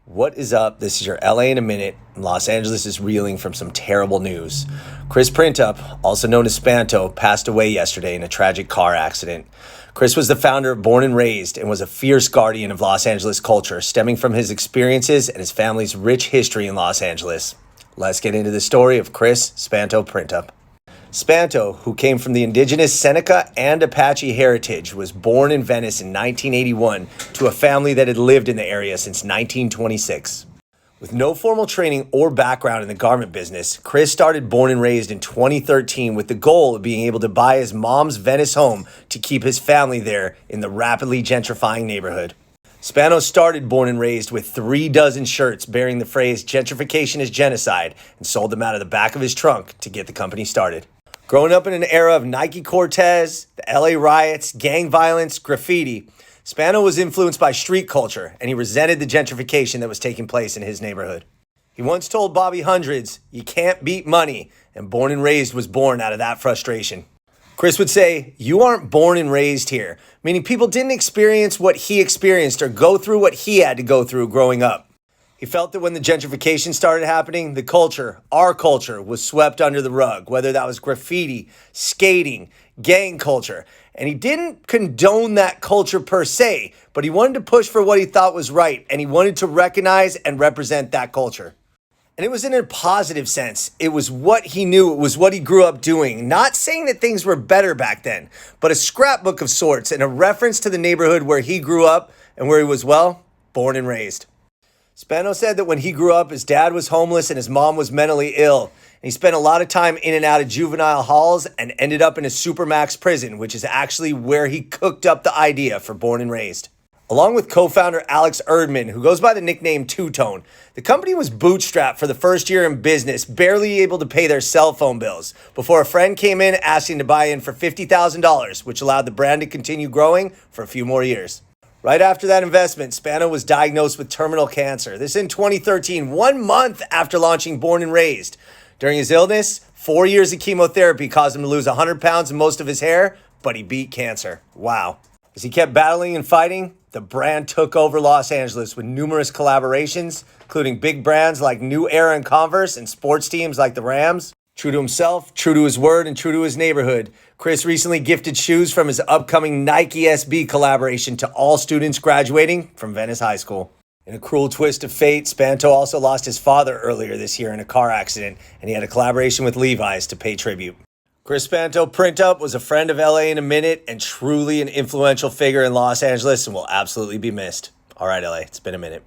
What is up? This is your LA in a minute. Los Angeles is reeling from some terrible news. Chris Printup, also known as Spanto, passed away yesterday in a tragic car accident. Chris was the founder of Born and Raised and was a fierce guardian of Los Angeles culture, stemming from his experiences and his family's rich history in Los Angeles. Let's get into the story of Chris Spanto Printup. Spanto, who came from the indigenous Seneca and Apache heritage, was born in Venice in 1981 to a family that had lived in the area since 1926. With no formal training or background in the garment business, Chris started Born and Raised in 2013 with the goal of being able to buy his mom's Venice home to keep his family there in the rapidly gentrifying neighborhood. Spanto started Born and Raised with 36 shirts bearing the phrase "gentrification is genocide" and sold them out of the back of his trunk to get the company started. Growing up in an era of Nike Cortez, the LA riots, gang violence, graffiti, Spanto was influenced by street culture, and he resented the gentrification that was taking place in his neighborhood. He once told Bobby Hundreds, "You can't beat money," and Born and Raised was born out of that frustration. Chris would say, "You aren't born and raised here," meaning people didn't experience what he experienced or go through what he had to go through growing up. He felt that when the gentrification started happening, the culture, our culture, was swept under the rug, whether that was graffiti, skating, gang culture. And he didn't condone that culture per se, but he wanted to push for what he thought was right, and he wanted to recognize and represent that culture. And it was in a positive sense. It was what he knew. It was what he grew up doing. Not saying that things were better back then, but a scrapbook of sorts and a reference to the neighborhood where he grew up and where he was, well, born and raised. Spanto said that when he grew up, his dad was homeless and his mom was mentally ill. And he spent a lot of time in and out of juvenile halls and ended up in a supermax prison, which is actually where he cooked up the idea for Born and Raised. Along with co-founder Alex Erdman, who goes by the nickname Two-Tone, the company was bootstrapped for the first year in business, barely able to pay their cell phone bills, before a friend came in asking to buy in for $50,000, which allowed the brand to continue growing for a few more years. Right after that investment, Spanto was diagnosed with terminal cancer. This in 2013, 1 month after launching Born and Raised. During his illness, 4 years of chemotherapy caused him to lose 100 pounds and most of his hair, but he beat cancer. Wow. As he kept battling and fighting, the brand took over Los Angeles with numerous collaborations, including big brands like New Era and Converse and sports teams like the Rams. True to himself, true to his word, and true to his neighborhood, Chris recently gifted shoes from his upcoming Nike SB collaboration to all students graduating from Venice High School. In a cruel twist of fate, Spanto also lost his father earlier this year in a car accident, and he had a collaboration with Levi's to pay tribute. Chris Spanto Printup was a friend of LA in a minute and truly an influential figure in Los Angeles and will absolutely be missed. All right, LA, it's been a minute.